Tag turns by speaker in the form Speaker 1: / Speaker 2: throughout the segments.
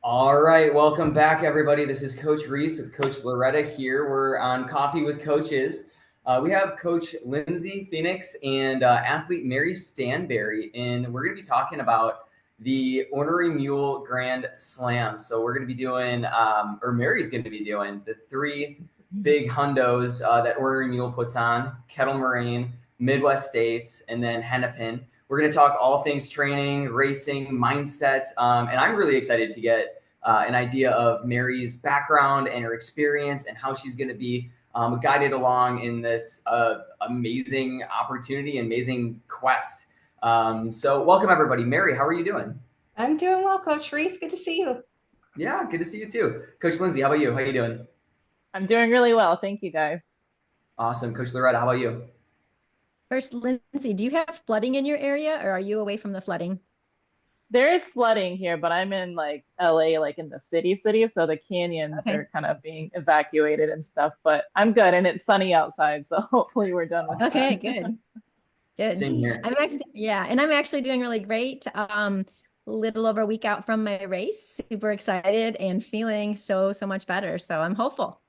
Speaker 1: All right, welcome back, everybody. This is Coach Reese with Coach Loretta here. We're on Coffee with Coaches. We have Coach Lindsay Phenix and athlete Mary Stanbary, and we're going to be talking about the Ornery Mule Grand SLAM. So we're going to be doing, or Mary's going to be doing, the three big hundos that Ornery Mule puts on: Kettle Moraine, Midwest States, and then Hennepin. We're going to talk all things training, racing, mindset, and I'm really excited to get an idea of Mary's background and her experience and how she's going to be guided along in this amazing opportunity, amazing quest. So welcome, everybody. Mary, how are you doing?
Speaker 2: I'm doing well, Coach Reese. Good to see you.
Speaker 1: Yeah, good to see you too. Coach Lindsay, how about you? How are you doing?
Speaker 3: I'm doing really well. Thank you, guys.
Speaker 1: Awesome. Coach Loretta, how about you?
Speaker 4: First, Lindsay, do you have flooding in your area or are you away from the flooding?
Speaker 3: There is flooding here, but I'm in like LA, like in the city, so the canyons
Speaker 4: Okay.
Speaker 3: are kind of being evacuated and stuff, but I'm good and it's sunny outside, so hopefully we're done with
Speaker 4: Okay,
Speaker 3: that.
Speaker 4: good. Good.
Speaker 1: Same here.
Speaker 4: I'm actually doing really great. A little over a week out from my race, super excited and feeling so much better. So I'm hopeful.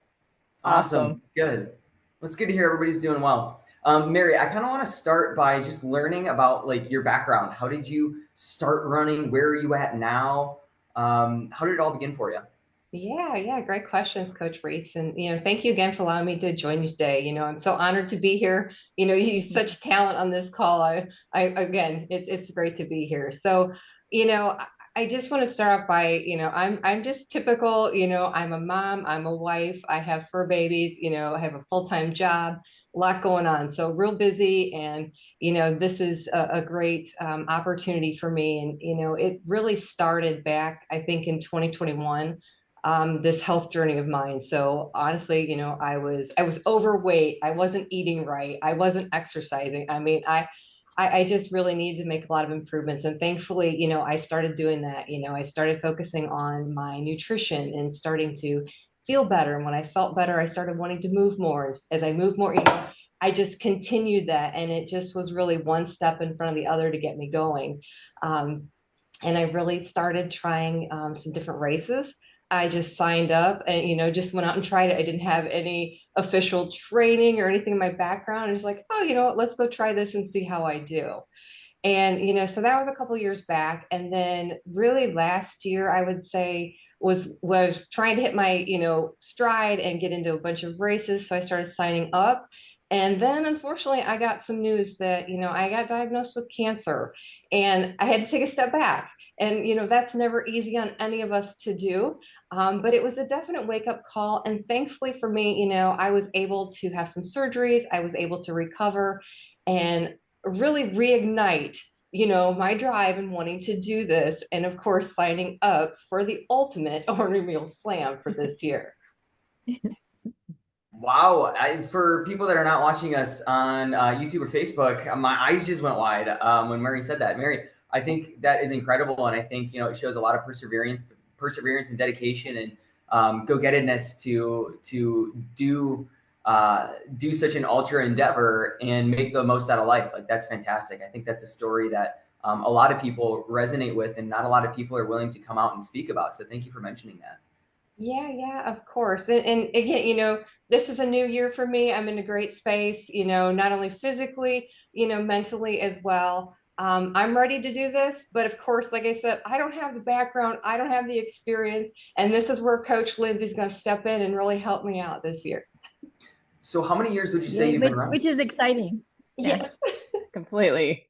Speaker 1: Awesome.
Speaker 3: Awesome.
Speaker 1: Good. Well, it's good to hear everybody's doing well. Mary, I kind of want to start by just learning about like your background. How did you start running? Where are you at now? How did it all begin for you?
Speaker 2: Yeah, great questions, Coach Reese. And thank you again for allowing me to join you today. I'm so honored to be here. You use such talent on this call. I again, it's great to be here. So, you know, I I just want to start off by, I'm just typical. I'm a mom, I'm a wife, I have fur babies. I have a full-time job, a lot going on. So real busy, and this is a great opportunity for me. And it really started back, I think, in 2021, this health journey of mine. So honestly, I was overweight. I wasn't eating right. I wasn't exercising. I mean, I just really needed to make a lot of improvements. And thankfully, I started doing that. I started focusing on my nutrition and starting to feel better. And when I felt better, I started wanting to move more. As I moved more, I just continued that. And it just was really one step in front of the other to get me going. Um, and I really started trying some different races. I just signed up and just went out and tried it. I didn't have any official training or anything in my background. I was like, oh, you know what? Let's go try this and see how I do. And so that was a couple years back. And then really last year, I would say was trying to hit my stride and get into a bunch of races. So I started signing up. And then unfortunately, I got some news that I got diagnosed with cancer, and I had to take a step back. And that's never easy on any of us to do, but it was a definite wake up call. And thankfully for me, I was able to have some surgeries. I was able to recover and really reignite my drive and wanting to do this, and of course signing up for the ultimate Ornery Mule Slam for this year.
Speaker 1: Wow. For people that are not watching us on YouTube or Facebook, my eyes just went wide when Mary said that. Mary, I think that is incredible. And I think, it shows a lot of perseverance and dedication and go-gettedness to do such an ultra endeavor and make the most out of life. Like, that's fantastic. I think that's a story that a lot of people resonate with and not a lot of people are willing to come out and speak about. So thank you for mentioning that.
Speaker 2: Yeah, of course. And again, this is a new year for me. I'm in a great space, not only physically, mentally as well. I'm ready to do this, but of course, like I said, I don't have the background, I don't have the experience, and this is where Coach Lindsay's going to step in and really help me out this year.
Speaker 1: So how many years would you say
Speaker 4: Yeah,
Speaker 1: you've been running?
Speaker 4: which is exciting. Yeah.
Speaker 2: Yeah,
Speaker 3: Completely.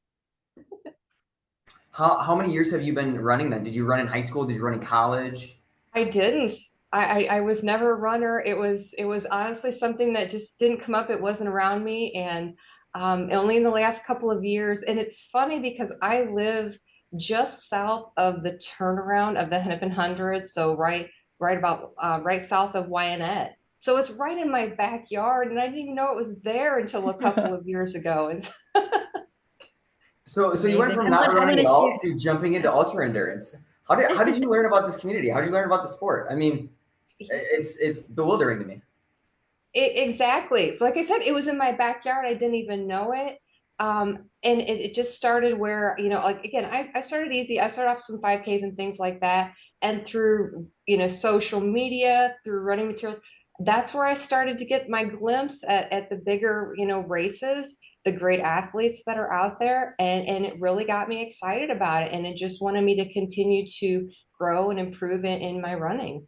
Speaker 1: How many years have you been running then? Did you run in high school? Did you run in college?
Speaker 2: I didn't. I was never a runner. It was honestly something that just didn't come up. It wasn't around me, and only in the last couple of years. And it's funny because I live just south of the turnaround of the Hennepin Hundred, so right about right south of Wyanett. So it's right in my backyard, and I didn't even know it was there until a couple of years ago. And
Speaker 1: So
Speaker 4: It's
Speaker 1: so you went
Speaker 4: amazing.
Speaker 1: from not
Speaker 4: I'm
Speaker 1: running
Speaker 4: gonna
Speaker 1: at all
Speaker 4: share.
Speaker 1: to jumping into ultra endurance. How did you learn about this community? How did you learn about the sport? I mean, it's bewildering to me.
Speaker 2: Exactly. So like I said, it was in my backyard. I didn't even know it. And it just started where, like, again, I started easy. I started off some 5Ks and things like that. And through, social media, through running materials, that's where I started to get my glimpse at the bigger, races, the great athletes that are out there. And it really got me excited about it. And it just wanted me to continue to grow and improve in my running.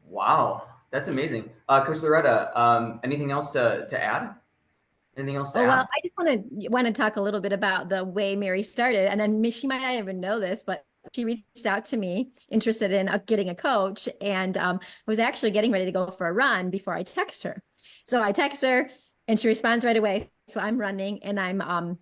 Speaker 1: Wow, that's amazing. Coach Loretta, anything else to add? Anything else to
Speaker 4: Oh, well,
Speaker 1: ask?
Speaker 4: I just want to talk a little bit about the way Mary started. And then she might not even know this, but she reached out to me interested in getting a coach. And was actually getting ready to go for a run before I text her. So I text her and she responds right away. So I'm running and I'm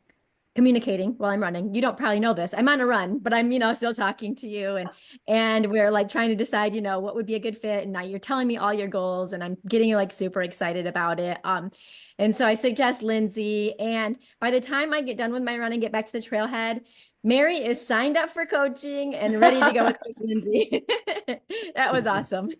Speaker 4: communicating while I'm running. You don't probably know this. I'm on a run, but I'm, still talking to you and we're like trying to decide, what would be a good fit. And now you're telling me all your goals and I'm getting like super excited about it. And so I suggest Lindsay. And by the time I get done with my run and get back to the trailhead, Mary is signed up for coaching and ready to go with Coach Lindsay. That was awesome.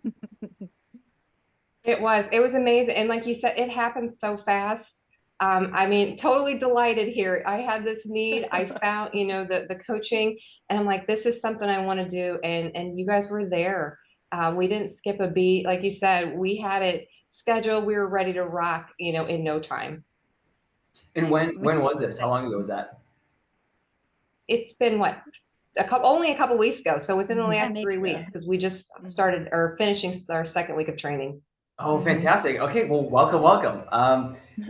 Speaker 2: It was amazing. And like you said, it happened so fast. I mean, totally delighted here. I had this need. I found, the coaching, and I'm like, this is something I want to do. And you guys were there. We didn't skip a beat. Like you said, we had it scheduled. We were ready to rock, in no time.
Speaker 1: And when was this? How long ago was that?
Speaker 2: It's been what? Only a couple weeks ago. So within the
Speaker 4: Yeah,
Speaker 2: last 3 weeks, because we just started or finishing our second week of training.
Speaker 1: Oh, fantastic. Okay, well, welcome.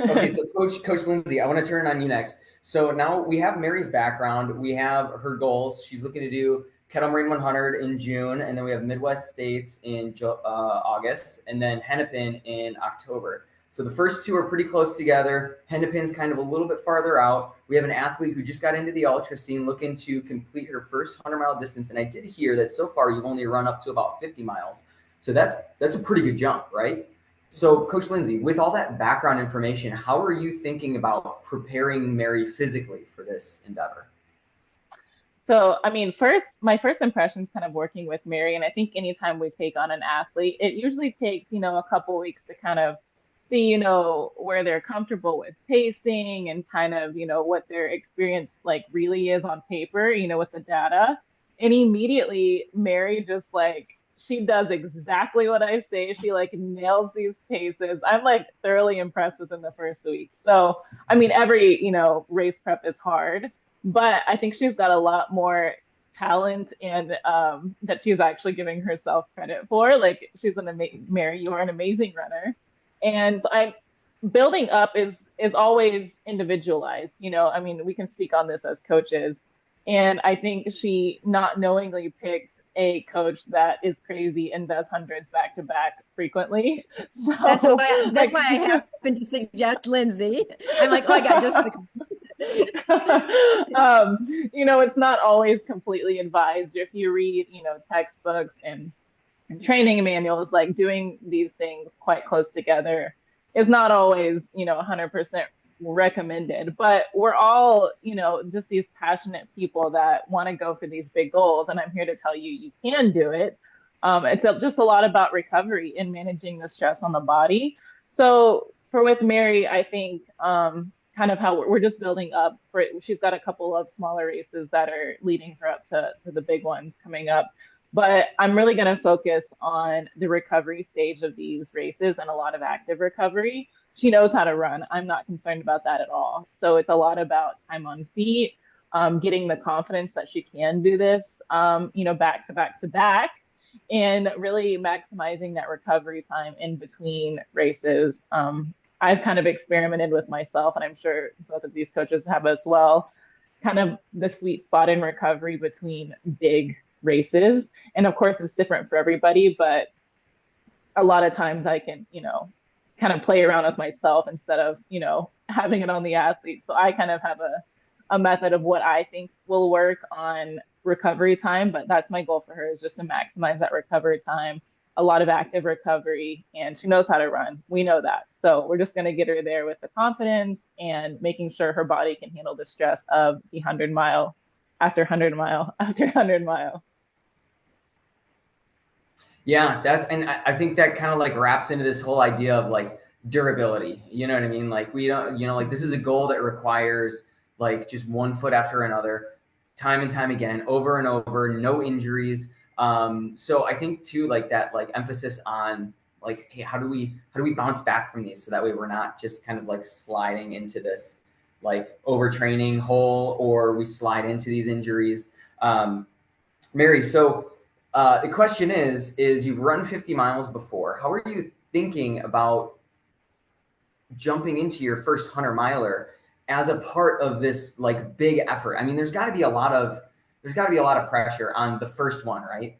Speaker 1: Okay, so Coach Lindsay, I want to turn on you next. So now we have Mary's background. We have her goals. She's looking to do Kettle Moraine 100 in June, and then we have Midwest States in August, and then Hennepin in October. So the first two are pretty close together. Hennepin's kind of a little bit farther out. We have an athlete who just got into the ultra scene looking to complete her first 100-mile distance, and I did hear that so far you've only run up to about 50 miles. So that's a pretty good jump, right? So Coach Lindsay, with all that background information, how are you thinking about preparing Mary physically for this endeavor?
Speaker 3: So, I mean, my first impression is kind of working with Mary. And I think anytime we take on an athlete, it usually takes, a couple weeks to kind of see, where they're comfortable with pacing and kind of, what their experience like really is on paper, with the data. And immediately Mary just like, she does exactly what I say. She like nails these paces. I'm like thoroughly impressed within the first week. So, I mean, every, race prep is hard, but I think she's got a lot more talent and that she's actually giving herself credit for. Like she's an amazing, Mary, you are an amazing runner. And so I'm building up is always individualized. I mean, we can speak on this as coaches. And I think she not knowingly picked a coach that is crazy and does hundreds back to back frequently. So
Speaker 4: that's why I happen to suggest Lindsay. I'm like, oh, I got just the
Speaker 3: it's not always completely advised. If you read, textbooks and training manuals, like doing these things quite close together is not always, 100% recommended, but we're all, just these passionate people that want to go for these big goals. And I'm here to tell you, you can do it. It's just a lot about recovery and managing the stress on the body. So with Mary, I think, kind of how we're just building up for it. She's got a couple of smaller races that are leading her up to the big ones coming up. But I'm really going to focus on the recovery stage of these races and a lot of active recovery. She knows how to run. I'm not concerned about that at all. So it's a lot about time on feet, getting the confidence that she can do this, back to back to back, and really maximizing that recovery time in between races. I've kind of experimented with myself, and I'm sure both of these coaches have as well, kind of the sweet spot in recovery between big races. And of course, it's different for everybody, but a lot of times I can, kind of play around with myself instead of, having it on the athlete. So I kind of have a method of what I think will work on recovery time, but that's my goal for her, is just to maximize that recovery time, a lot of active recovery, and she knows how to run. We know that. So we're just going to get her there with the confidence and making sure her body can handle the stress of the 100-mile after 100-mile after 100-mile.
Speaker 1: Yeah, and I think that kind of like wraps into this whole idea of like durability. You know what I mean? Like we don't, like this is a goal that requires like just one foot after another, time and time again, over and over, no injuries. So I think too, like that, like emphasis on like, hey, how do we bounce back from these so that way we're not just kind of like sliding into this like overtraining hole, or we slide into these injuries. Mary, so the question is you've run 50 miles before. How are you thinking about jumping into your first 100 miler as a part of this like big effort? I mean, there's got to be a lot of pressure on the first one, right?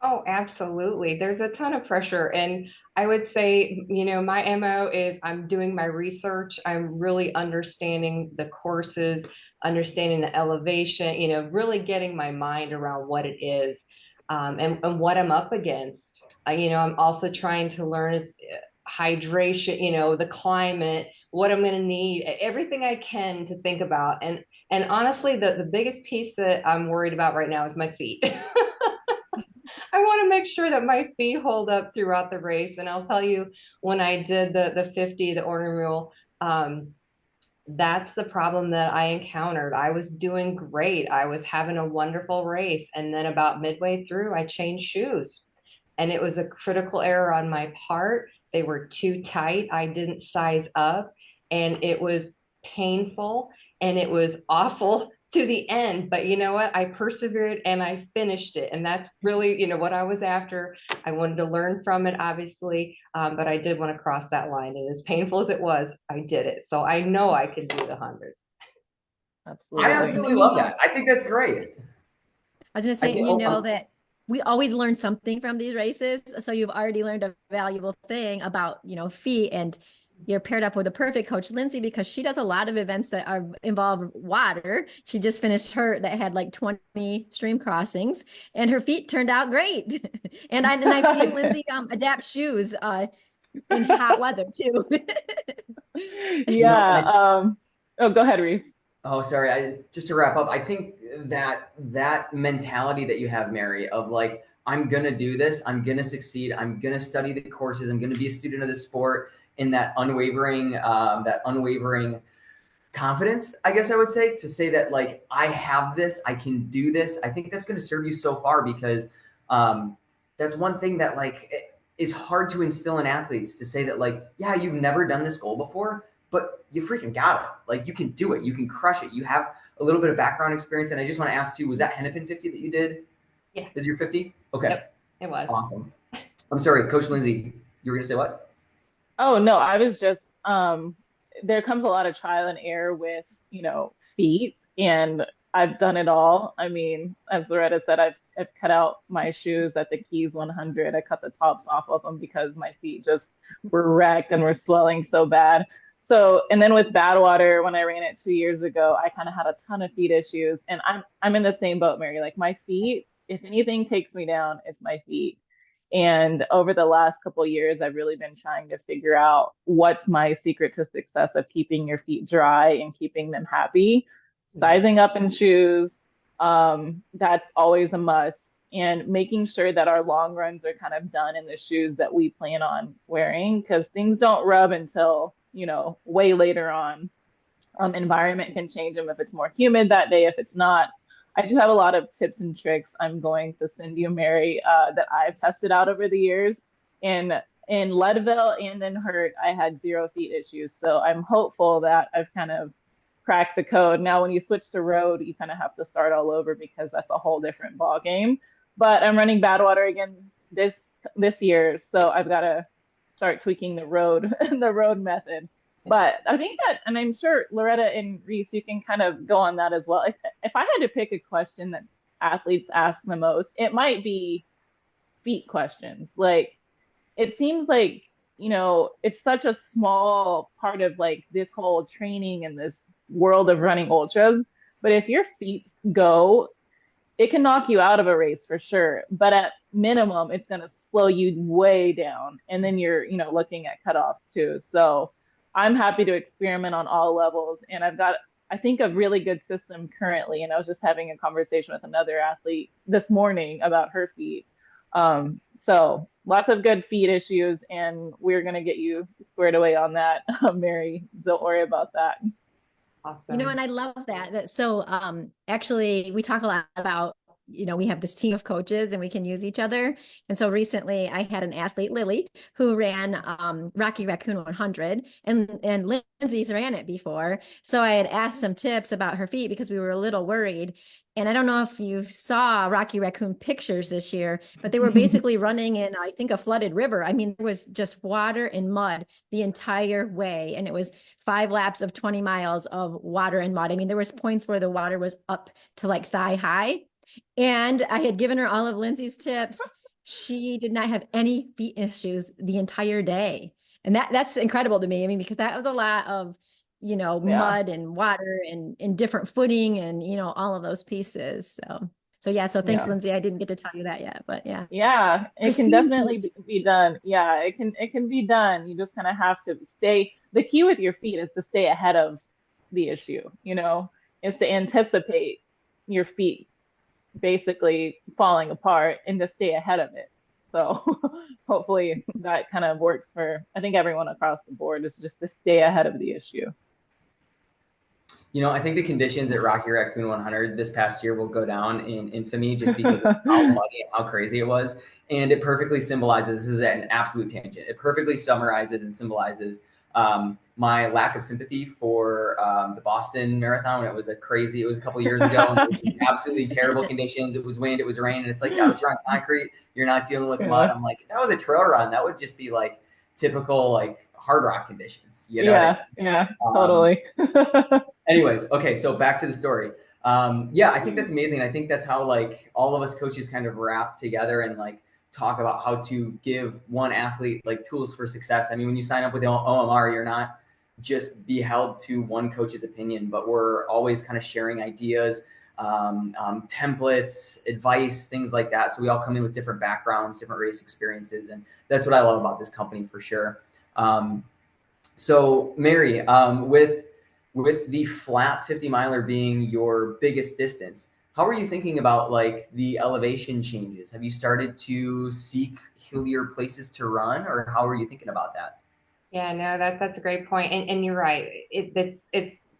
Speaker 2: Oh, absolutely. There's a ton of pressure. And I would say, my MO is I'm doing my research. I'm really understanding the courses, understanding the elevation, really getting my mind around what it is, and what I'm up against. I'm also trying to learn is hydration, the climate, what I'm going to need, everything I can to think about. And honestly, the biggest piece that I'm worried about right now is my feet. I want to make sure that my feet hold up throughout the race. And I'll tell you, when I did the 50, the Ornery Mule, that's the problem that I encountered. I was doing great. I was having a wonderful race. And then about midway through, I changed shoes. And it was a critical error on my part. They were too tight. I didn't size up. And it was painful and it was awful to the end. But you know what? I persevered and I finished it. And that's really, what I was after. I wanted to learn from it, obviously, but I did want to cross that line. And as painful as it was, I did it. So I know I can do the hundreds.
Speaker 3: Absolutely.
Speaker 1: I absolutely love that. I think that's great.
Speaker 4: I was going to say, and that we always learn something from these races. So you've already learned a valuable thing about, feet, and you're paired up with a perfect coach, Lindsay, because she does a lot of events that involve water. She just finished her that had like 20 stream crossings, and her feet turned out great. and I've seen Lindsay adapt shoes in hot weather too.
Speaker 3: Yeah. Oh, go ahead, Reese.
Speaker 1: Oh, sorry. Just to wrap up, I think that mentality that you have, Mary, of like, I'm going to do this, I'm going to succeed, I'm going to study the courses, I'm going to be a student of the sport, in that unwavering confidence, I guess I would say, to say that like, I have this, I can do this. I think that's going to serve you so far, because that's one thing that like is hard to instill in athletes, to say that like, yeah, you've never done this goal before, but you freaking got it. Like you can do it. You can crush it. You have a little bit of background experience. And I just want to ask too, was that Hennepin 50 that you did?
Speaker 2: Yeah.
Speaker 1: Is your 50? Okay.
Speaker 2: Yep, it was.
Speaker 1: Awesome. I'm sorry, Coach Lindsay, you were going to say what?
Speaker 3: Oh, no, I was just, there comes a lot of trial and error with, feet, and I've done it all. I mean, as Loretta said, I've cut out my shoes at the Keys 100. I cut the tops off of them because my feet just were wrecked and were swelling so bad. So, and then with Badwater, when I ran it 2 years ago, I kind of had a ton of feet issues, and I'm in the same boat, Mary. Like my feet, if anything takes me down, it's my feet. And over the last couple of years, I've really been trying to figure out what's my secret to success of keeping your feet dry and keeping them happy. Sizing up in shoes, that's always a must. And making sure that our long runs are kind of done in the shoes that we plan on wearing, because things don't rub until, way later on. Environment can change them if it's more humid that day, if it's not. I do have a lot of tips and tricks I'm going to send you, Mary, that I've tested out over the years. In Leadville and in Hurt, I had 0 feet issues. So I'm hopeful that I've kind of cracked the code. Now, when you switch to road, you kind of have to start all over, because that's a whole different ball game. But I'm running Badwater again this year, so I've got to start tweaking the road method. But I think that, and I'm sure Loretta and Reese, you can kind of go on that as well. If I had to pick a question that athletes ask the most, it might be feet questions. Like, it seems like, it's such a small part of like this whole training and this world of running ultras. But if your feet go, it can knock you out of a race for sure. But at minimum, it's going to slow you way down. And then you're, looking at cutoffs too. So I'm happy to experiment on all levels. And I've got, I think, a really good system currently. And I was just having a conversation with another athlete this morning about her feet. So lots of good feet issues, and we're going to get you squared away on that, Mary. Don't worry about that.
Speaker 4: You know,
Speaker 2: Awesome.
Speaker 4: and I love that. So actually we talk a lot about, we have this team of coaches and we can use each other. And so recently I had an athlete, Lily, who ran Rocky Raccoon 100, and Lindsay's ran it before. So I had asked some tips about her feet because we were a little worried. And I don't know if you saw Rocky Raccoon pictures this year, but they were basically running in, I think, a flooded river. I mean, there was just water and mud the entire way. And it was 5 laps of 20 miles of water and mud. I mean, there was points where the water was up to like thigh high. And I had given her all of Lindsay's tips. She did not have any feet issues the entire day. And that's incredible to me. I mean, because that was a lot of,
Speaker 3: Yeah.
Speaker 4: mud and water and different footing and, all of those pieces. So yeah, so thanks,
Speaker 3: Yeah.
Speaker 4: Lindsay. I didn't get to tell you that yet, but yeah.
Speaker 3: Yeah, it can
Speaker 4: Pristine
Speaker 3: definitely
Speaker 4: feet.
Speaker 3: be done. Yeah, it can be done. You just kind of have to stay. The key with your feet is to stay ahead of the issue, is to anticipate your feet basically falling apart and to stay ahead of it. So hopefully that kind of works for, I think, everyone across the board, is just to stay ahead of the issue.
Speaker 1: I think the conditions at Rocky Raccoon 100 this past year will go down in infamy just because of how muddy and how crazy it was. And it perfectly symbolizes, this is an absolute tangent, it perfectly summarizes and symbolizes my lack of sympathy for the Boston Marathon when it was it was a couple years ago. And it was absolutely terrible conditions. It was wind, it was rain. And it's like, yeah, but you're on concrete, you're not dealing with mud.
Speaker 3: Yeah.
Speaker 1: I'm like, if that was a trail run, that would just be like typical like hard rock conditions. You know what I mean?
Speaker 3: Yeah, totally.
Speaker 1: Anyways, okay, so back to the story. Yeah, I think that's amazing. I think that's how like all of us coaches kind of wrap together and like talk about how to give one athlete like tools for success. I mean, when you sign up with OMR, you're not just be held to one coach's opinion, but we're always kind of sharing ideas, templates, advice, things like that. So we all come in with different backgrounds, different race experiences, and that's what I love about this company for sure. So Mary, with the flat 50 miler being your biggest distance, how are you thinking about like the elevation changes? Have you started to seek hillier places to run, or how are you thinking about that?
Speaker 2: Yeah, no, that's a great point. And you're right. It's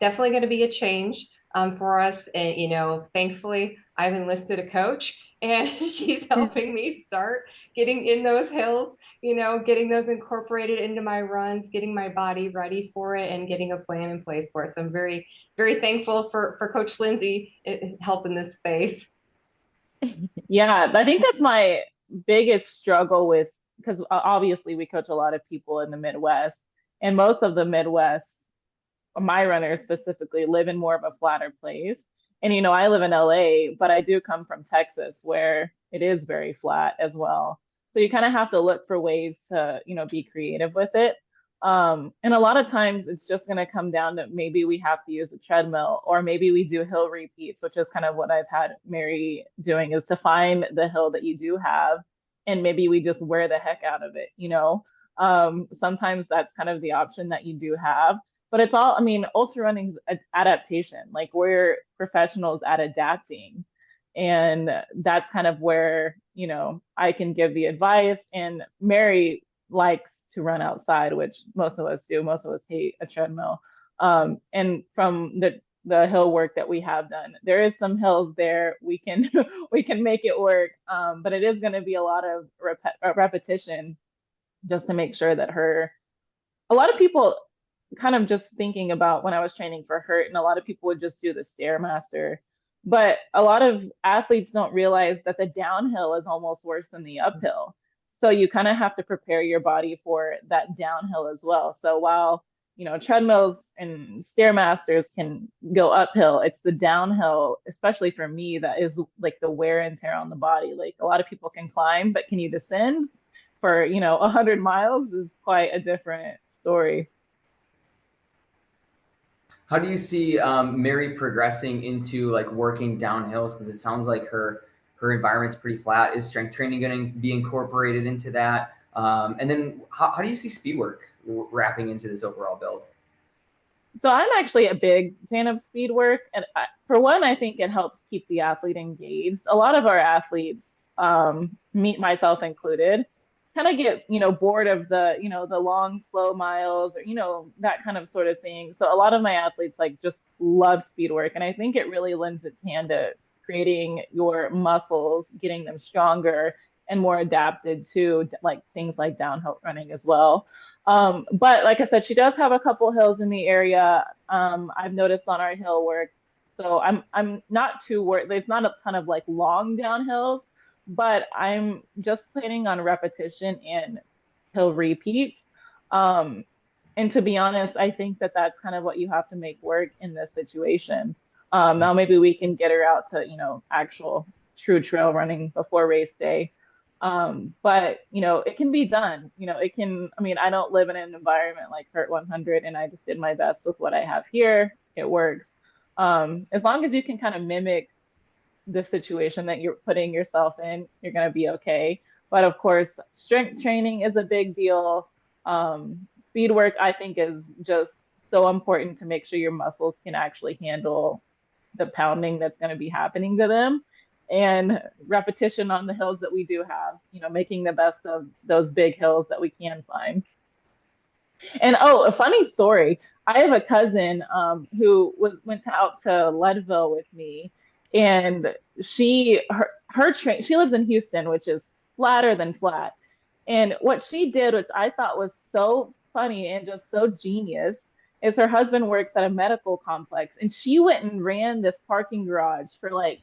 Speaker 2: definitely going to be a change for us. And thankfully I've enlisted a coach and she's helping me start getting in those hills, getting those incorporated into my runs, getting my body ready for it and getting a plan in place for it. So I'm very, very thankful for Coach Lindsay helping this space.
Speaker 3: Yeah, I think that's my biggest struggle with, because obviously we coach a lot of people in the Midwest, and most of the Midwest, my runners specifically, live in more of a flatter place. And I live in LA, but I do come from Texas where it is very flat as well. So you kind of have to look for ways to, be creative with it. And a lot of times it's just going to come down to maybe we have to use a treadmill, or maybe we do hill repeats, which is kind of what I've had Mary doing, is to find the hill that you do have and maybe we just wear the heck out of it. Sometimes that's kind of the option that you do have. But it's all, I mean, ultra running's adaptation. Like, we're professionals at adapting. And that's kind of where, I can give the advice. And Mary likes to run outside, which most of us do. Most of us hate a treadmill. And from the hill work that we have done, there is some hills there we can we can make it work. But it is going to be a lot of repetition, just to make sure that a lot of people, kind of just thinking about when I was training for Hurt, and a lot of people would just do the Stairmaster. But a lot of athletes don't realize that the downhill is almost worse than the uphill. So you kind of have to prepare your body for that downhill as well. So while, treadmills and Stairmasters can go uphill, it's the downhill, especially for me, that is like the wear and tear on the body. Like, a lot of people can climb, but can you descend for, 100 miles is quite a different story.
Speaker 1: How do you see Mary progressing into like working downhills? Because it sounds like her environment's pretty flat. Is strength training going to be incorporated into that? And then how do you see speed work wrapping into this overall build?
Speaker 3: So I'm actually a big fan of speed work. And for one, I think it helps keep the athlete engaged. A lot of our athletes, meet myself included, kind of get, bored of the, the long, slow miles or, that kind of sort of thing. So a lot of my athletes like just love speed work. And I think it really lends its hand to creating your muscles, getting them stronger and more adapted to like things like downhill running as well. But like I said, she does have a couple hills in the area. I've noticed on our hill work. So I'm not too worried. There's not a ton of like long downhills, but I'm just planning on repetition and hill repeats. And to be honest, I think that that's kind of what you have to make work in this situation. Now maybe we can get her out to, actual true trail running before race day. But it can be done. I mean, I don't live in an environment like Hurt 100 and I just did my best with what I have here. It works. As long as you can kind of mimic the situation that you're putting yourself in, you're going to be okay. But of course, strength training is a big deal. Speed work, I think, is just so important to make sure your muscles can actually handle the pounding that's going to be happening to them. And repetition on the hills that we do have, making the best of those big hills that we can find. And oh, a funny story. I have a cousin who went out to Leadville with me, and she lives in Houston, which is flatter than flat. And what she did, which I thought was so funny and just so genius, is her husband works at a medical complex, and she went and ran this parking garage for like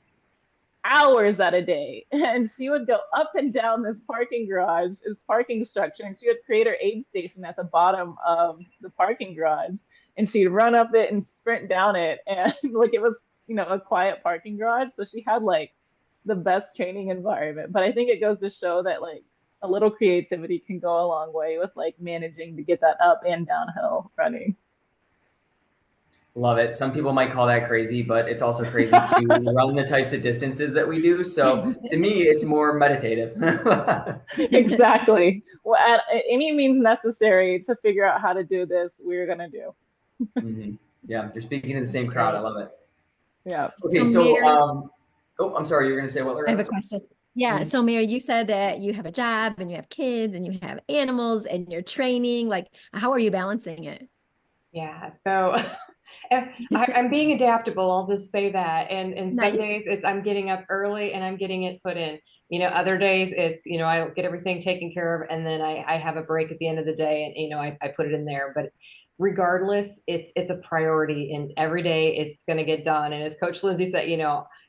Speaker 3: hours at a day. And she would go up and down this parking garage, this parking structure, and she would create her aid station at the bottom of the parking garage. And she'd run up it and sprint down it. And like it was, a quiet parking garage. So she had like the best training environment. But I think it goes to show that like a little creativity can go a long way with like managing to get that up and downhill running.
Speaker 1: Love it. Some people might call that crazy, but it's also crazy to run the types of distances that we do. So to me, it's more meditative.
Speaker 3: Exactly. Well, at any means necessary to figure out how to do this, we're going to do.
Speaker 1: Mm-hmm. Yeah, you're speaking to the same crowd. I love it.
Speaker 3: Yeah.
Speaker 1: Okay, so
Speaker 4: Mary,
Speaker 1: I'm sorry, you're going to say what?
Speaker 4: I have a question. Yeah.
Speaker 1: Mm-hmm.
Speaker 4: So Mary, you said that you have a job and you have kids and you have animals and you're training. Like, how are you balancing it?
Speaker 2: Yeah, so I'm being adaptable. I'll just say that. And
Speaker 4: Nice.
Speaker 2: Some days I'm getting up early and I'm getting it put in. Other days it's I get everything taken care of and then I have a break at the end of the day and I put it in there. But regardless, it's a priority and every day it's going to get done. And as Coach Lindsay said,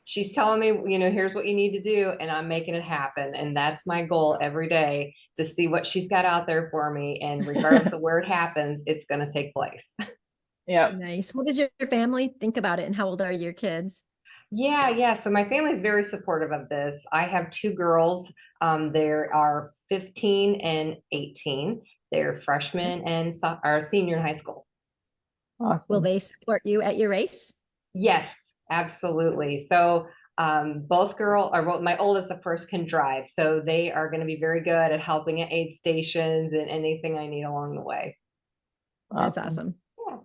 Speaker 2: she's telling me, here's what you need to do, and I'm making it happen. And that's my goal every day, to see what she's got out there for me. And regardless of where it happens, it's going to take place.
Speaker 3: Yeah.
Speaker 4: Nice. What does your family think about it, and how old are your kids?
Speaker 2: Yeah. So my family is very supportive of this. I have two girls. There are 15 and 18. They're freshmen and are senior in high school.
Speaker 3: Awesome.
Speaker 4: Will they support you at your race?
Speaker 2: Yes, absolutely. So both my oldest, of course, can drive. So they are going to be very good at helping at aid stations and anything I need along the way.
Speaker 4: That's awesome.
Speaker 2: Yeah.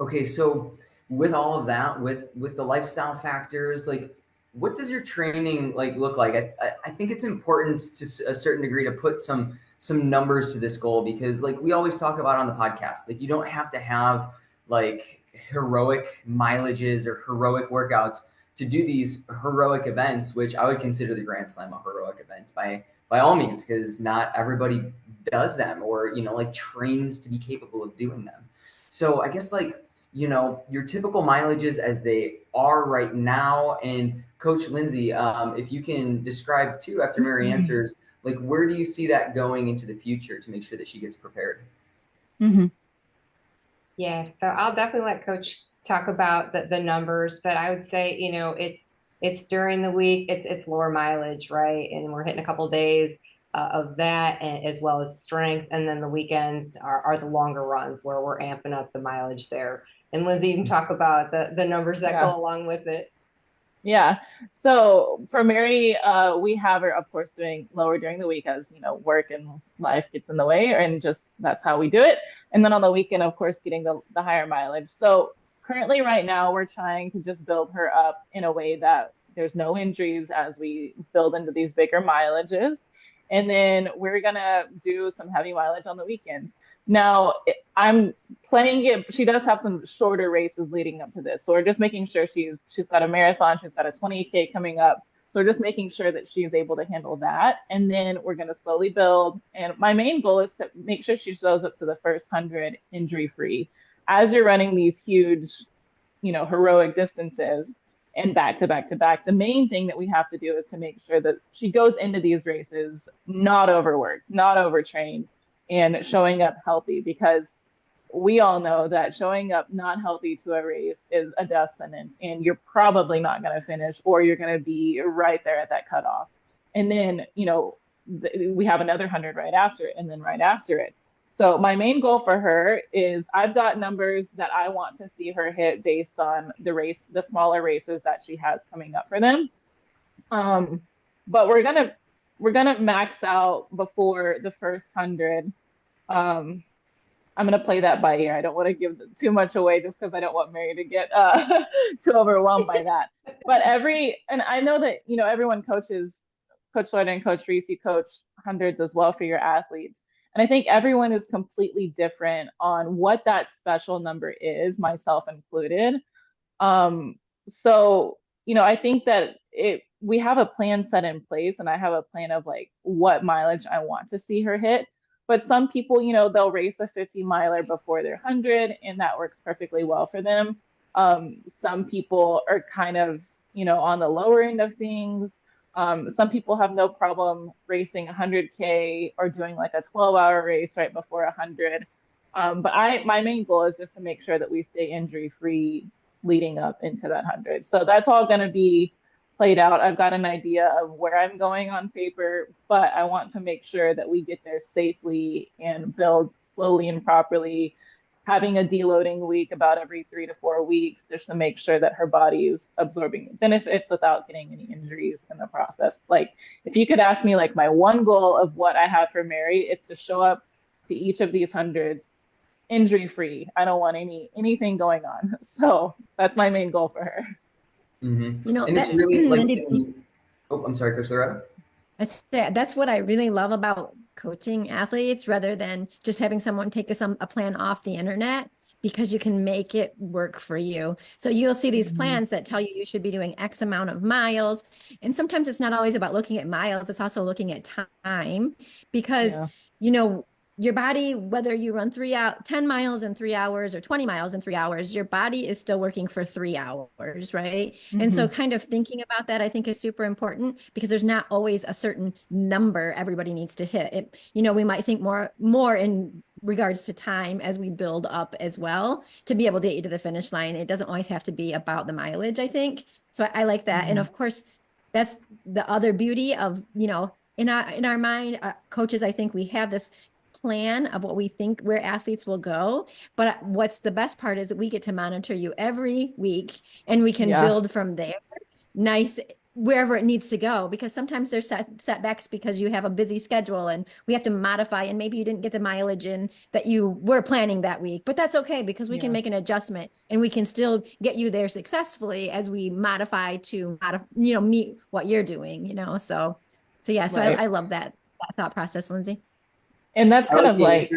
Speaker 1: Okay, so with all of that, with the lifestyle factors, like what does your training like look like? I think it's important to a certain degree to put some numbers to this goal, because like we always talk about on the podcast, like you don't have to have like heroic mileages or heroic workouts to do these heroic events, which I would consider the Grand Slam a heroic event by all means, because not everybody does them or like trains to be capable of doing them. So I guess like your typical mileages as they are right now, and Coach Lindsay, if you can describe too after Mary answers, like where do you see that going into the future to make sure that she gets prepared?
Speaker 3: Mm-hmm.
Speaker 2: Yeah, so I'll definitely let Coach talk about the numbers, but I would say, it's during the week, it's lower mileage, right? And we're hitting a couple of days of that, and as well as strength. And then the weekends are the longer runs where we're amping up the mileage there. And Lindsay, you can talk about the numbers that go along with it.
Speaker 3: Yeah. So for Mary, we have her, of course, doing lower during the week as, work and life gets in the way, and just that's how we do it. And then on the weekend, of course, getting the higher mileage. So currently right now, we're trying to just build her up in a way that there's no injuries as we build into these bigger mileages. And then we're gonna do some heavy mileage on the weekends. Now, I'm playing it. She does have some shorter races leading up to this, so we're just making sure she's got a marathon, she's got a 20K coming up. So we're just making sure that she's able to handle that, and then we're going to slowly build. And my main goal is to make sure she shows up to the first 100 injury free. As you're running these huge, heroic distances and back to back to back, the main thing that we have to do is to make sure that she goes into these races not overworked, not overtrained, and showing up healthy, because we all know that showing up not healthy to a race is a death sentence, and you're probably not going to finish, or you're going to be right there at that cutoff. And then, we have another 100 right after it, and then right after it. So my main goal for her is I've got numbers that I want to see her hit based on the smaller races that she has coming up for them. But we're gonna max out before the first 100. I'm going to play that by ear. I don't want to give too much away just because I don't want Mary to get too overwhelmed by that. But and I know that, everyone coaches, Coach Lloyd and Coach Reese, you coach hundreds as well for your athletes. And I think everyone is completely different on what that special number is, myself included. So, I think that we have a plan set in place, and I have a plan of like what mileage I want to see her hit. But some people, they'll race a 50 miler before their 100, and that works perfectly well for them. Some people are kind of, on the lower end of things. Some people have no problem racing 100K or doing like a 12-hour race right before 100. But my main goal is just to make sure that we stay injury-free leading up into that 100. So that's all going to be played out. I've got an idea of where I'm going on paper, but I want to make sure that we get there safely and build slowly and properly, having a deloading week about every 3 to 4 weeks, just to make sure that her body is absorbing the benefits without getting any injuries in the process. Like, if you could ask me, like, my one goal of what I have for Mary is to show up to each of these hundreds injury free. I don't want anything going on. So that's my main goal for her.
Speaker 1: Mm-hmm. And it's really like, I'm sorry, Coach Loretta.
Speaker 4: That's what I really love about coaching athletes, rather than just having someone take a plan off the internet, because you can make it work for you. So you'll see these plans that tell you should be doing X amount of miles. And sometimes it's not always about looking at miles. It's also looking at time, because, your body, whether you run 10 miles in 3 hours or 20 miles in 3 hours, your body is still working for 3 hours, right? And so kind of thinking about that, I think, is super important, because there's not always a certain number everybody needs to hit. We might think more in regards to time as we build up as well to be able to get you to the finish line. It doesn't always have to be about the mileage, I think. So I like that. And of course, that's the other beauty of, in our mind, coaches, I think we have this plan of what we think where athletes will go, but what's the best part is that we get to monitor you every week, and we can build from there wherever it needs to go, because sometimes there's setbacks because you have a busy schedule and we have to modify, and maybe you didn't get the mileage in that you were planning that week, but that's okay, because we can make an adjustment and we can still get you there successfully as we modify to meet what you're doing, so right. I love that thought process, Lindsay.
Speaker 3: And that's kind of like,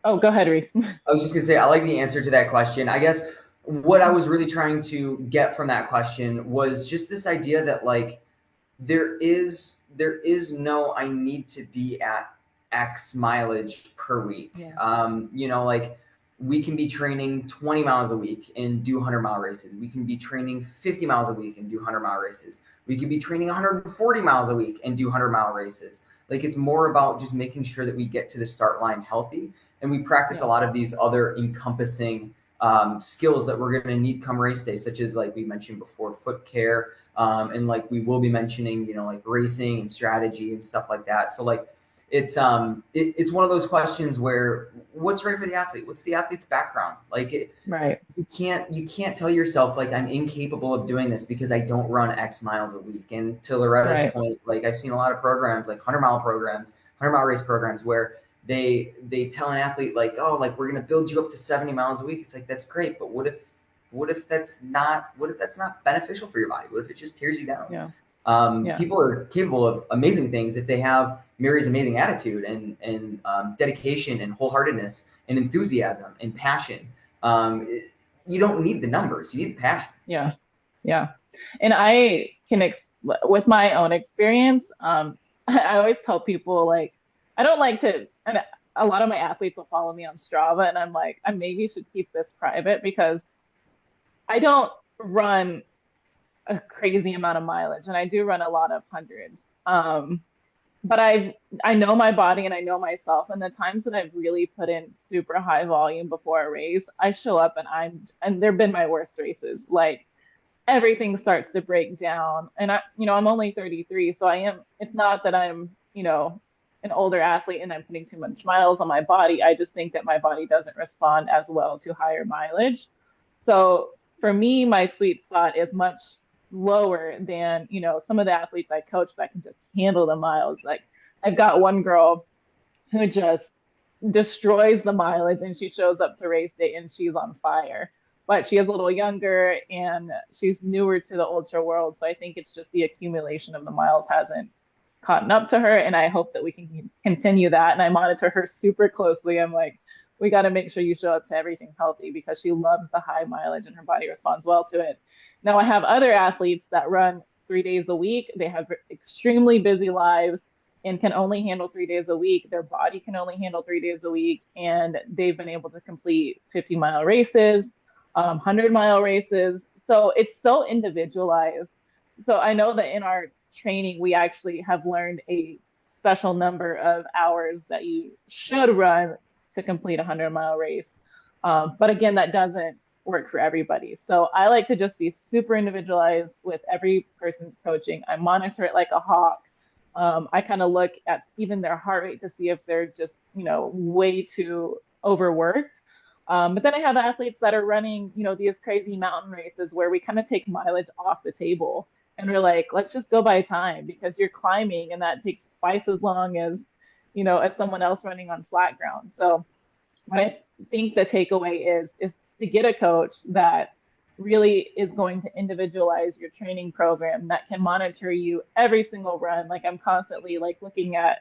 Speaker 3: oh, go ahead, Reese.
Speaker 1: I was just going to say, I like the answer to that question. I guess what I was really trying to get from that question was just this idea that, like, there is no, I need to be at X mileage per week. Like, we can be training 20 miles a week and do 100-mile races. We can be training 50 miles a week and do 100-mile races. We can be training 140 miles a week and do 100-mile races. Like, it's more about just making sure that we get to the start line healthy, and we practice a lot of these other encompassing skills that we're going to need come race day, such as, like we mentioned before, foot care, and like we will be mentioning, like racing and strategy and stuff like that. So like it's one of those questions where what's right for the athlete? What's the athlete's background? Like
Speaker 3: right.
Speaker 1: You can't tell yourself, like, I'm incapable of doing this because I don't run X miles a week. And to Loretta's point, like, I've seen a lot of programs, like 100-mile race programs, where they tell an athlete, like, oh, like, we're going to build you up to 70 miles a week. It's like, that's great. But what if what if that's not beneficial for your body? What if it just tears you down?
Speaker 3: Yeah.
Speaker 1: People are capable of amazing things if they have Mary's amazing attitude and dedication and wholeheartedness and enthusiasm and passion. You don't need the numbers, you need the passion.
Speaker 3: Yeah. And I can, with my own experience, I always tell people, like, I don't like to, and a lot of my athletes will follow me on Strava, and I'm like, I maybe should keep this private because I don't run a crazy amount of mileage, and I do run a lot of hundreds. But I know my body and I know myself, and the times that I've really put in super high volume before a race, I show up and they've been my worst races. Like, everything starts to break down, and I'm only 33, so it's not that I'm, an older athlete and I'm putting too much miles on my body. I just think that my body doesn't respond as well to higher mileage. So for me, my sweet spot is much lower than, some of the athletes I coach that can just handle the miles. Like, I've got one girl who just destroys the mileage, and she shows up to race day and she's on fire. But she is a little younger and she's newer to the ultra world. So I think it's just the accumulation of the miles hasn't caught up to her. And I hope that we can continue that. And I monitor her super closely. I'm like, we got to make sure you show up to everything healthy, because she loves the high mileage and her body responds well to it. Now, I have other athletes that run 3 days a week. They have extremely busy lives and can only handle 3 days a week. Their body can only handle 3 days a week. And they've been able to complete 50-mile races, 100-mile races. So it's so individualized. So I know that in our training, we actually have learned a special number of hours that you should run to complete a 100-mile race. But again, that doesn't work for everybody. So I like to just be super individualized with every person's coaching. I monitor it like a hawk. I kind of look at even their heart rate to see if they're just, way too overworked. But then I have athletes that are running, these crazy mountain races where we kind of take mileage off the table, and we're like, let's just go by time, because you're climbing and that takes twice as long as, as someone else running on flat ground. So I think the takeaway is to get a coach that really is going to individualize your training program, that can monitor you every single run. Like, I'm constantly like looking at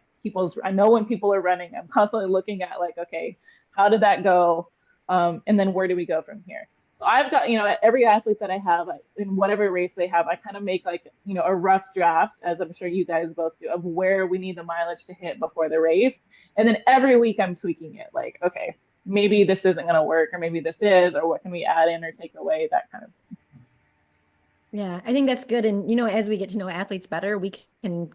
Speaker 3: I know when people are running, I'm constantly looking at like, okay, how did that go? And then where do we go from here? So I've got, every athlete that I have in whatever race they have, I kind of make like, a rough draft, as I'm sure you guys both do, of where we need the mileage to hit before the race. And then every week I'm tweaking it, like, okay, maybe this isn't going to work, or maybe this is, or what can we add in or take away, that kind of thing.
Speaker 4: Yeah, I think that's good. And, as we get to know athletes better, we can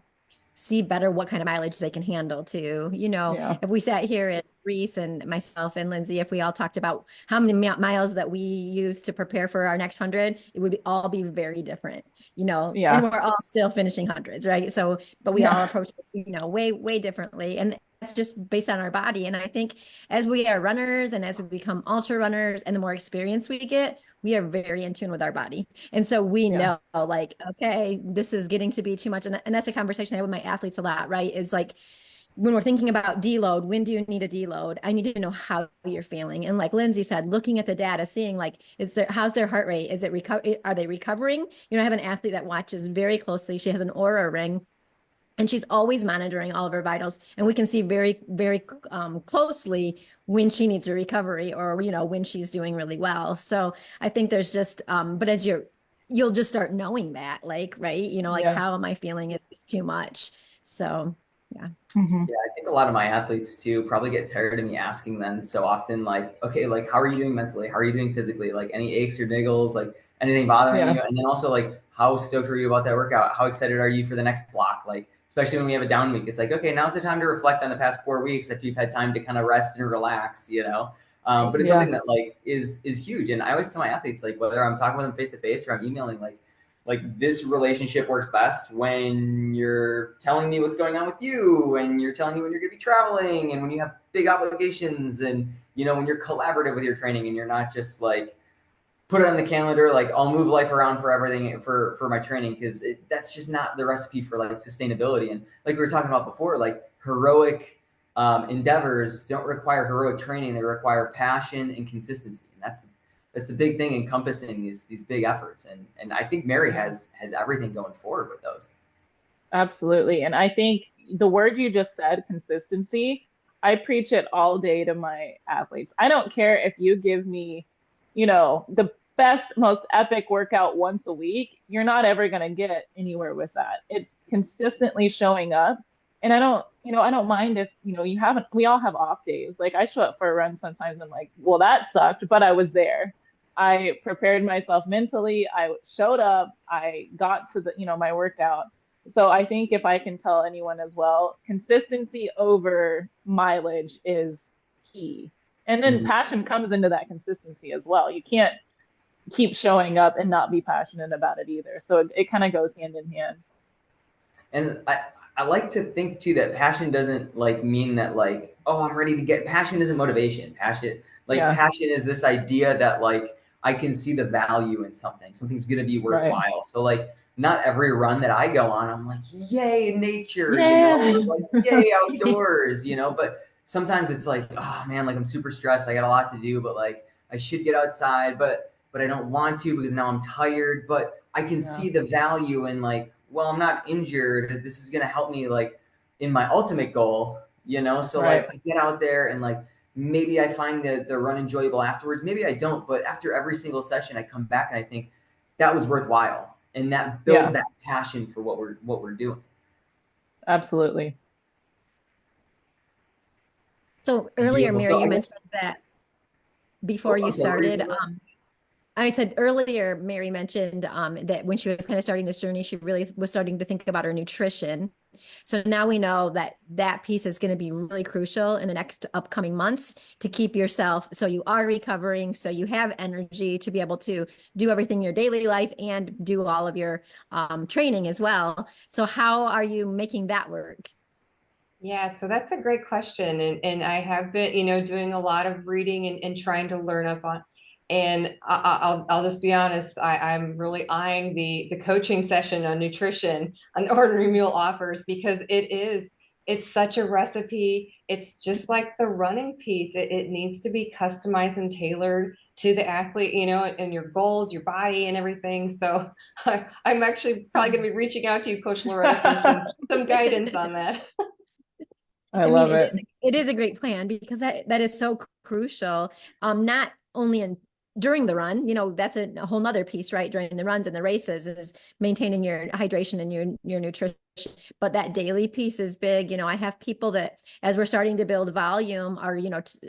Speaker 4: see better what kind of mileage they can handle too. If we sat here at Reese and myself and Lindsay, if we all talked about how many miles that we use to prepare for our next 100, it would all be very different, and we're all still finishing hundreds, right? So, but we all approach it, way, way differently. And that's just based on our body. And I think as we are runners and as we become ultra runners and the more experience we get, we are very in tune with our body. And so we know, like, okay, this is getting to be too much. And that's a conversation I have with my athletes a lot, right? Is like, when we're thinking about deload, when do you need a deload? I need to know how you're feeling. And like Lindsay said, looking at the data, seeing like, how's their heart rate? Are they recovering? I have an athlete that watches very closely. She has an Oura ring, and she's always monitoring all of her vitals. And we can see very, very closely when she needs a recovery, or, when she's doing really well. So I think there's just, but as you'll just start knowing that, like, right. How am I feeling? Is this too much? So, yeah.
Speaker 3: Mm-hmm.
Speaker 1: Yeah, I think a lot of my athletes too probably get tired of me asking them so often, like, okay, like, how are you doing mentally? How are you doing physically? Like, any aches or niggles, like anything bothering you? And then also, like, how stoked were you about that workout? How excited are you for the next block? Like, especially when we have a down week, it's like, okay, now's the time to reflect on the past 4 weeks if you've had time to kind of rest and relax, but it's something that like is huge. And I always tell my athletes, like, whether I'm talking with them face to face or I'm emailing, like this relationship works best when you're telling me what's going on with you, and you're telling me when you're going to be traveling, and when you have big obligations, and when you're collaborative with your training, and you're not just like put it on the calendar, like, I'll move life around for everything for my training, because that's just not the recipe for like sustainability. And like we were talking about before, like, heroic endeavors don't require heroic training. They require passion and consistency. And that's the big thing encompassing these big efforts. And I think Mary has everything going forward with those.
Speaker 3: Absolutely. And I think the word you just said, consistency, I preach it all day to my athletes. I don't care if you give me, the best, most epic workout once a week, you're not ever going to get anywhere with that. It's consistently showing up. And I don't mind if, we all have off days. Like I show up for a run sometimes and I'm like, well, that sucked, but I was there. I prepared myself mentally. I showed up. I got to my workout. So I think if I can tell anyone as well, consistency over mileage is key. And then passion comes into that consistency as well. You can't keep showing up and not be passionate about it either. So it kind of goes hand in hand.
Speaker 1: And I like to think too that passion doesn't like mean that like, oh, I'm ready to get. Passion isn't motivation. Passion is this idea that like I can see the value in something. Something's gonna be worthwhile. Right. So like not every run that I go on, I'm like, yay, nature, like yay, outdoors, but sometimes it's like, oh man, like I'm super stressed. I got a lot to do, but like I should get outside, but I don't want to because now I'm tired, but I can see the value in like, well, I'm not injured. This is going to help me like in my ultimate goal, So like I get out there and like, maybe I find the run enjoyable afterwards. Maybe I don't, but after every single session, I come back and I think that was worthwhile. And that builds that passion for what we're doing.
Speaker 3: Absolutely.
Speaker 4: So earlier, Mary, you mentioned that before you started, I said earlier, Mary mentioned that when she was kind of starting this journey, she really was starting to think about her nutrition. So now we know that piece is going to be really crucial in the next upcoming months to keep yourself so you are recovering, so you have energy to be able to do everything in your daily life and do all of your training as well. So how are you making that work?
Speaker 2: Yeah, so that's a great question. And I have been, doing a lot of reading and trying to learn up on. And I'll just be honest, I'm really eyeing the coaching session on nutrition on the Ornery Mule offers because it's such a recipe. It's just like the running piece. It needs to be customized and tailored to the athlete, and your goals, your body and everything. So I'm actually probably going to be reaching out to you, Coach Loretta, for some guidance on that.
Speaker 3: I love it.
Speaker 4: It is a great plan because that is so crucial. Not only during the run, that's a whole nother piece, right? During the runs and the races is maintaining your hydration and your nutrition. But that daily piece is big. I have people that as we're starting to build volume are,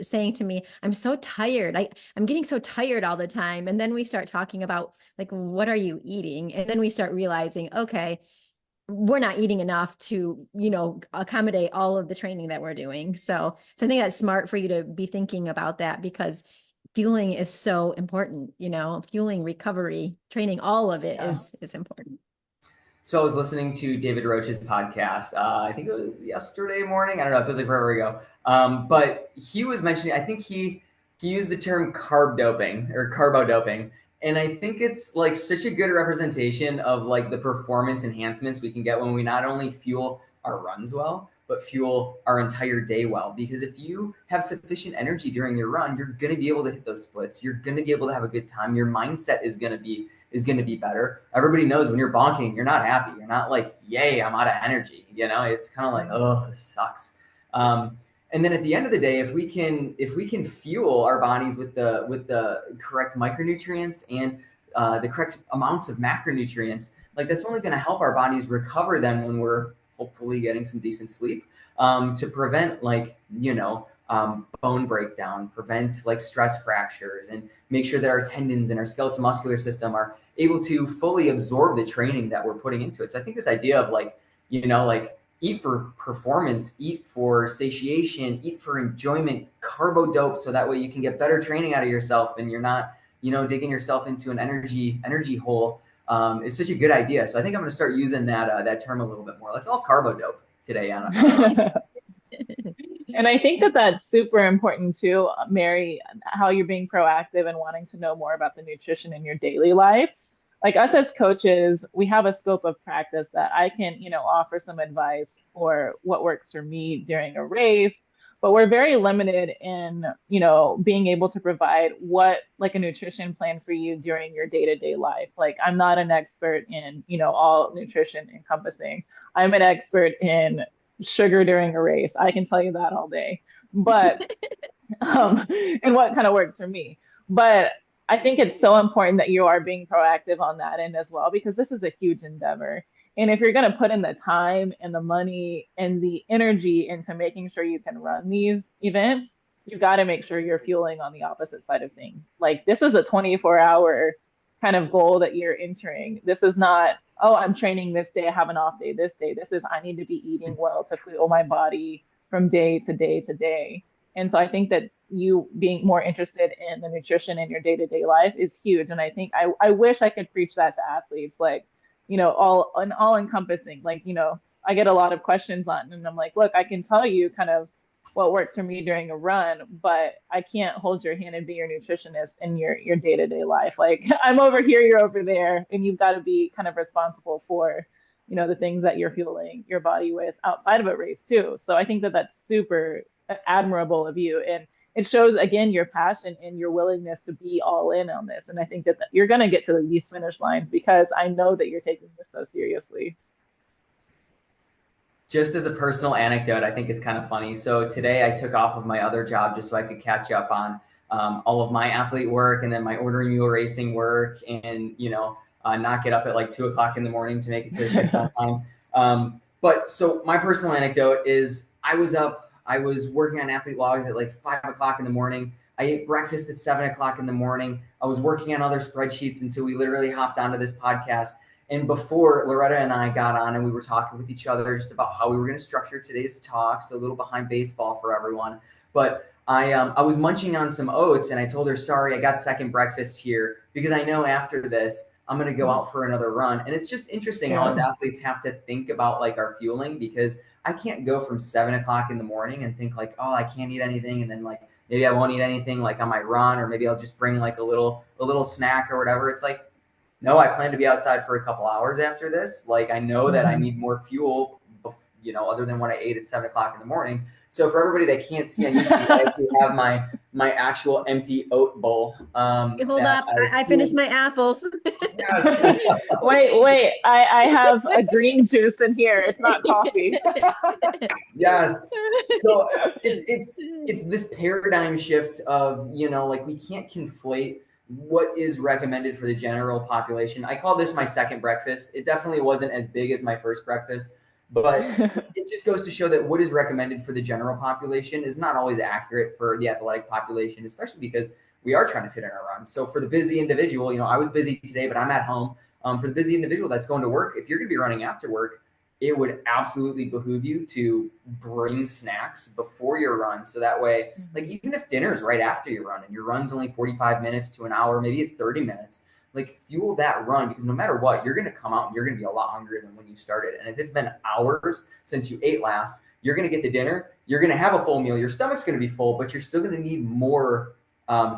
Speaker 4: saying to me, I'm so tired. I'm getting so tired all the time. And then we start talking about like, what are you eating? And then we start realizing, okay, we're not eating enough to, accommodate all of the training that we're doing. So I think that's smart for you to be thinking about that because fueling is so important, fueling, recovery, training, all of it is important.
Speaker 1: So I was listening to David Roach's podcast. I think it was yesterday morning. I don't know. It feels like forever ago. But he was mentioning, I think he used the term carb doping or carbo doping. And I think it's like such a good representation of like the performance enhancements we can get when we not only fuel our runs well, but fuel our entire day well. Because if you have sufficient energy during your run, you're going to be able to hit those splits. You're going to be able to have a good time. Your mindset is going to be better. Everybody knows when you're bonking, you're not happy. You're not like, yay, I'm out of energy. It's kind of like, oh, this sucks. And then at the end of the day, if we can fuel our bodies with the correct micronutrients and the correct amounts of macronutrients, like that's only going to help our bodies recover them when we're hopefully getting some decent sleep to prevent like bone breakdown, prevent like stress fractures, and make sure that our tendons and our skeletal muscular system are able to fully absorb the training that we're putting into it. So I think this idea of like eat for performance, eat for satiation, eat for enjoyment, carbo dope, so that way you can get better training out of yourself and you're not, digging yourself into an energy hole. It's such a good idea. So I think I'm going to start using that term a little bit more. Let's all carbo dope today, Anna.
Speaker 3: And I think that that's super important too, Mary, how you're being proactive and wanting to know more about the nutrition in your daily life. Like us as coaches, we have a scope of practice that I can, offer some advice for what works for me during a race but we're very limited in, you know, being able to provide what like a nutrition plan for you during your day-to-day life. Like I'm not an expert in, you know, all nutrition encompassing. I'm an expert in sugar during a race. I can tell you that all day. But and what kind of works for me. But I think it's so important that you are being proactive on that end as well, because this is a huge endeavor. And if you're going to put in the time and the money and the energy into making sure you can run these events, you got to make sure you're fueling on the opposite side of things. Like this is a 24-hour kind of goal that you're entering. This is not, oh, I'm training this day, I have an off day this day. This is, I need to be eating well to fuel my body from day to day to day. And so I think that you being more interested in the nutrition in your day-to-day life is huge. And I think I wish I could preach that to athletes, like, you know, all encompassing. Like, you know, I get a lot of questions on, and I'm like, look, I can tell you kind of what works for me during a run, but I can't hold your hand and be your nutritionist in your day-to-day life. Like I'm over here, you're over there, and you've got to be kind of responsible for, you know, the things that you're fueling your body with outside of a race too. So I think that that's super admirable of you, and it shows again your passion and your willingness to be all in on this. And I think that you're going to get to these finish lines because I know that you're taking this so seriously.
Speaker 1: Just as a personal anecdote, I think it's kind of funny. So today I took off of my other job just so I could catch up on all of my athlete work and then my Ornery Mule racing work, and not get up at like 2 o'clock in the morning to make it to the shift on time. But so my personal anecdote is I was working on athlete logs at like 5 o'clock in the morning. I ate breakfast at 7 o'clock in the morning. I was working on other spreadsheets until we literally hopped onto this podcast. And before Loretta and I got on and we were talking with each other just about how we were going to structure today's talk, so a little behind baseball for everyone. But I was munching on some oats and I told her, sorry, I got second breakfast here because I know after this, I'm going to go out for another run. And it's just interesting how us athletes have to think about like our fueling, because I can't go from 7 o'clock in the morning and think like, oh, I can't eat anything. And then like, maybe I won't eat anything like on my run, or maybe I'll just bring like a little snack or whatever. It's like, no, I plan to be outside for a couple hours after this. Like I know that I need more fuel, other than what I ate at 7 o'clock in the morning. So for everybody that can't see on YouTube, I actually have my actual empty oat bowl.
Speaker 4: Hold up, I finished my apples.
Speaker 1: Yes.
Speaker 3: Wait, I have a green juice in here. It's not coffee.
Speaker 1: Yes. So it's this paradigm shift of, like we can't conflate what is recommended for the general population. I call this my second breakfast. It definitely wasn't as big as my first breakfast, but it just goes to show that what is recommended for the general population is not always accurate for the athletic population, especially because we are trying to fit in our runs. So for the busy individual, I was busy today, but I'm at home. For the busy individual that's going to work, if you're going to be running after work, it would absolutely behoove you to bring snacks before your run. So that way, like even if dinner's right after your run and your run's only 45 minutes to an hour, maybe it's 30 minutes, like fuel that run, because no matter what, you're going to come out and you're going to be a lot hungrier than when you started. And if it's been hours since you ate last, you're going to get to dinner, you're going to have a full meal, your stomach's going to be full, but you're still going to need more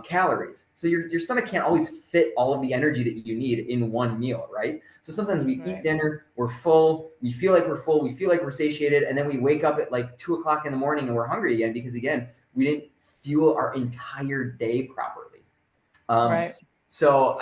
Speaker 1: calories. So your stomach can't always fit all of the energy that you need in one meal, right? So sometimes we eat dinner, we're full, we feel like we're full, we feel like we're satiated, and then we wake up at like 2 o'clock in the morning and we're hungry again because, again, we didn't fuel our entire day properly.
Speaker 3: Right.
Speaker 1: So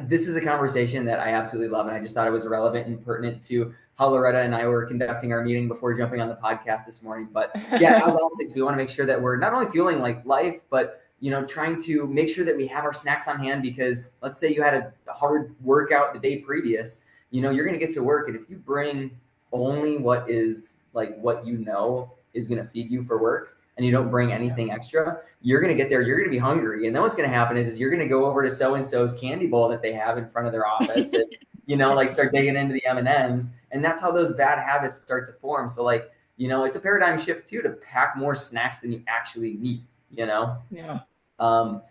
Speaker 1: this is a conversation that I absolutely love, and I just thought it was relevant and pertinent to how Loretta and I were conducting our meeting before jumping on the podcast this morning. But yeah, as always, we want to make sure that we're not only fueling like life, but trying to make sure that we have our snacks on hand, because let's say you had a hard workout the day previous, you're going to get to work. And if you bring only what is like what is going to feed you for work, and you don't bring anything extra, you're going to get there, you're going to be hungry. And then what's going to happen is you're going to go over to so-and-so's candy bowl that they have in front of their office and, like start digging into the M&Ms. And that's how those bad habits start to form. So like, it's a paradigm shift too, to pack more snacks than you actually need.
Speaker 3: Yeah.
Speaker 1: So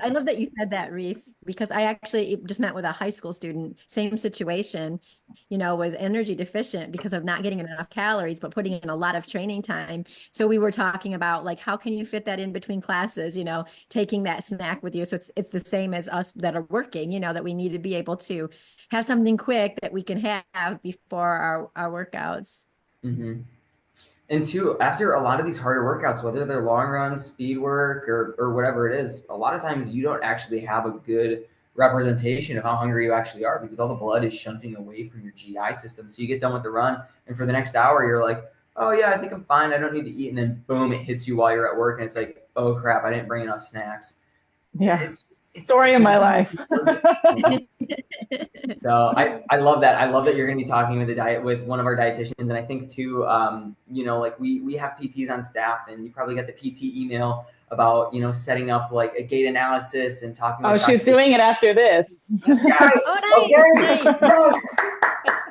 Speaker 4: I love that you said that, Reese, because I actually just met with a high school student, same situation, was energy deficient because of not getting enough calories, but putting in a lot of training time. So we were talking about like, how can you fit that in between classes, taking that snack with you. So it's the same as us that are working, that we need to be able to have something quick that we can have before our workouts.
Speaker 1: Mm-hmm. And two, after a lot of these harder workouts, whether they're long runs, speed work, or whatever it is, a lot of times you don't actually have a good representation of how hungry you actually are because all the blood is shunting away from your GI system. So you get done with the run, and for the next hour, you're like, oh yeah, I think I'm fine. I don't need to eat. And then boom, it hits you while you're at work, and it's like, oh crap, I didn't bring enough snacks.
Speaker 3: Yeah.
Speaker 1: It's
Speaker 3: Story of my life.
Speaker 1: So I love that. I love that you're going to be talking with one of our dietitians, and I think too, like we have PTs on staff, and you probably got the PT email about setting up like a gait analysis and talking.
Speaker 3: Oh, she's doing it after this.
Speaker 1: Yes.
Speaker 4: Oh, nice.
Speaker 1: Okay. Yes.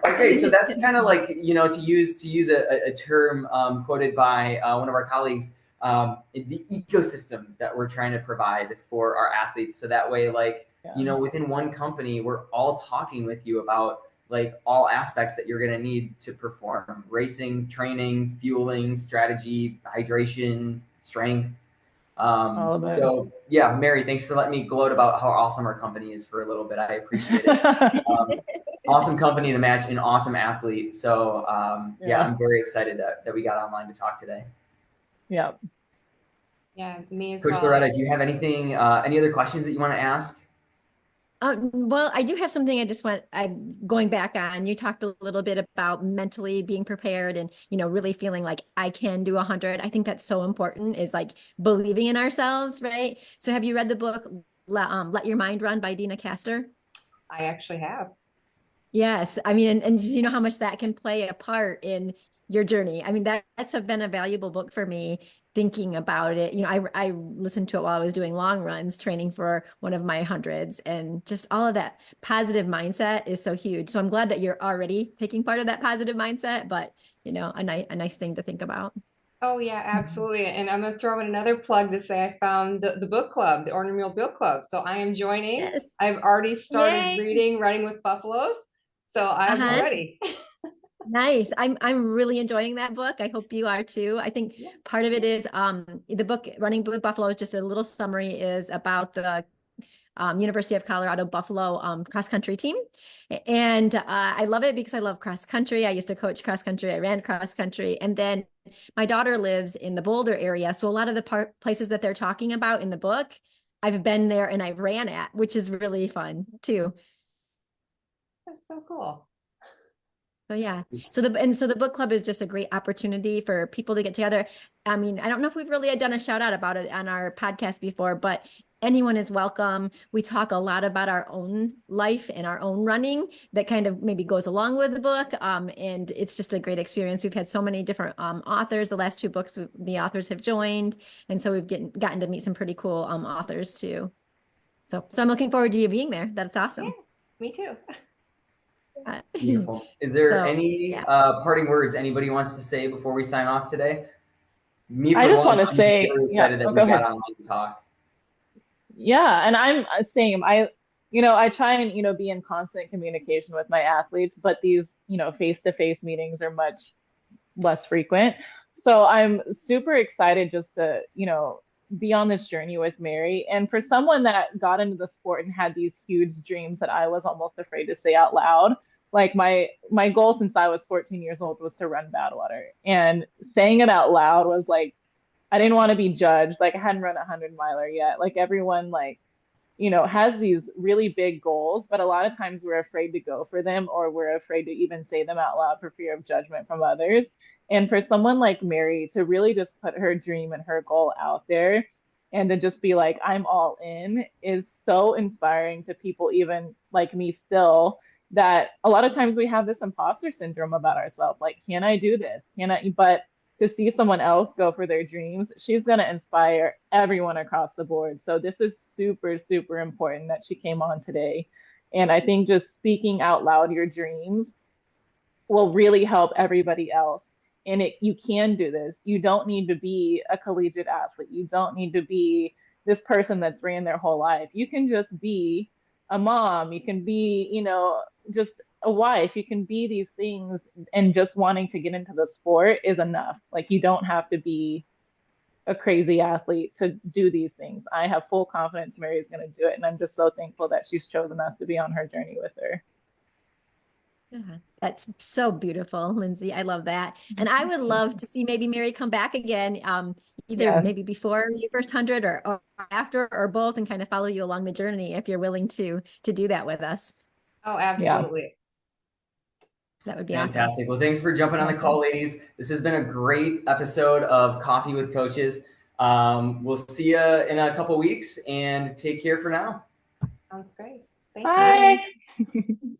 Speaker 1: Okay, so that's kind of like to use a term quoted by one of our colleagues, the ecosystem that we're trying to provide for our athletes. So that way, within one company, we're all talking with you about like all aspects that you're going to need to perform: racing, training, fueling, strategy, hydration, strength.
Speaker 3: All of it.
Speaker 1: So yeah, Mary, thanks for letting me gloat about how awesome our company is for a little bit. I appreciate it. Awesome company to match an awesome athlete. So yeah, I'm very excited that we got online to talk today.
Speaker 3: Yeah.
Speaker 2: Yeah, me as
Speaker 1: Coach
Speaker 2: well.
Speaker 1: Loretta, do you have anything, any other questions that you want to ask?
Speaker 4: Well, I do have something I'm going back on. You talked a little bit about mentally being prepared and, really feeling like I can do 100. I think that's so important, is like believing in ourselves, right? So have you read the book, Let Your Mind Run by Dina Castor?
Speaker 2: I actually have.
Speaker 4: Yes. I mean, and you know how much that can play a part in your journey. I mean, that's been a valuable book for me thinking about it. I listened to it while I was doing long runs, training for one of my hundreds, and just all of that positive mindset is so huge. So I'm glad that you're already taking part of that positive mindset, but a nice thing to think about.
Speaker 2: Oh yeah, absolutely. And I'm gonna throw in another plug to say I found the book club, the Ornery Mule Book Club. So I am joining.
Speaker 4: Yes.
Speaker 2: I've already started
Speaker 4: Yay.
Speaker 2: reading Running with Buffaloes. So I'm
Speaker 4: Uh-huh.
Speaker 2: ready.
Speaker 4: Nice. I'm really enjoying that book. I hope you are too. I think part of it is the book Running with Buffalo is just a little summary is about the University of Colorado Buffalo cross country team. And I love it because I love cross country. I used to coach cross country. I ran cross country. And then my daughter lives in the Boulder area. So a lot of the places that they're talking about in the book, I've been there and I've ran at, which is really fun too.
Speaker 2: That's so cool.
Speaker 4: So yeah. So the book club is just a great opportunity for people to get together. I mean, I don't know if we've really done a shout out about it on our podcast before, but anyone is welcome. We talk a lot about our own life and our own running that kind of maybe goes along with the book. And it's just a great experience. We've had so many different authors. The last two books, the authors have joined. And so we've gotten to meet some pretty cool authors too. So I'm looking forward to you being there. That's awesome.
Speaker 2: Yeah, me too.
Speaker 1: Beautiful. Is there any parting words anybody wants to say before we sign off today?
Speaker 3: I just want to say,
Speaker 1: really excited that we got online to talk.
Speaker 3: Yeah, and I'm same. I try and be in constant communication with my athletes, but these face-to-face meetings are much less frequent. So I'm super excited just to be on this journey with Mary. And for someone that got into the sport and had these huge dreams that I was almost afraid to say out loud, like my goal since I was 14 years old was to run Badwater. And saying it out loud was like, I didn't want to be judged. Like I hadn't run a 100-miler yet. Like everyone has these really big goals, but a lot of times we're afraid to go for them, or we're afraid to even say them out loud for fear of judgment from others. And for someone like Mary to really just put her dream and her goal out there and to just be like, I'm all in, is so inspiring to people, even like me still, that a lot of times we have this imposter syndrome about ourselves. Like, can I do this? But to see someone else go for their dreams, she's going to inspire everyone across the board. So this is super, super important that she came on today. And I think just speaking out loud your dreams will really help everybody else. And you can do this. You don't need to be a collegiate athlete. You don't need to be this person that's ran their whole life. You can just be a mom. You can be, just a wife. You can be these things, and just wanting to get into the sport is enough. Like you don't have to be a crazy athlete to do these things. I have full confidence Mary's going to do it. And I'm just so thankful that she's chosen us to be on her journey with her.
Speaker 4: Yeah, that's so beautiful, Lindsay. I love that. And I would love to see maybe Mary come back again, either
Speaker 3: Yes.
Speaker 4: maybe before your first 100 or after or both, and kind of follow you along the journey if you're willing to do that with us.
Speaker 2: Oh,
Speaker 3: Yeah.
Speaker 2: absolutely.
Speaker 4: That would be awesome.
Speaker 1: Fantastic. Well, thanks for jumping on the call, ladies. This has been a great episode of Coffee with Coaches. We'll see you in a couple weeks, and take care for now.
Speaker 2: Sounds great.
Speaker 3: Bye.
Speaker 2: Thank you.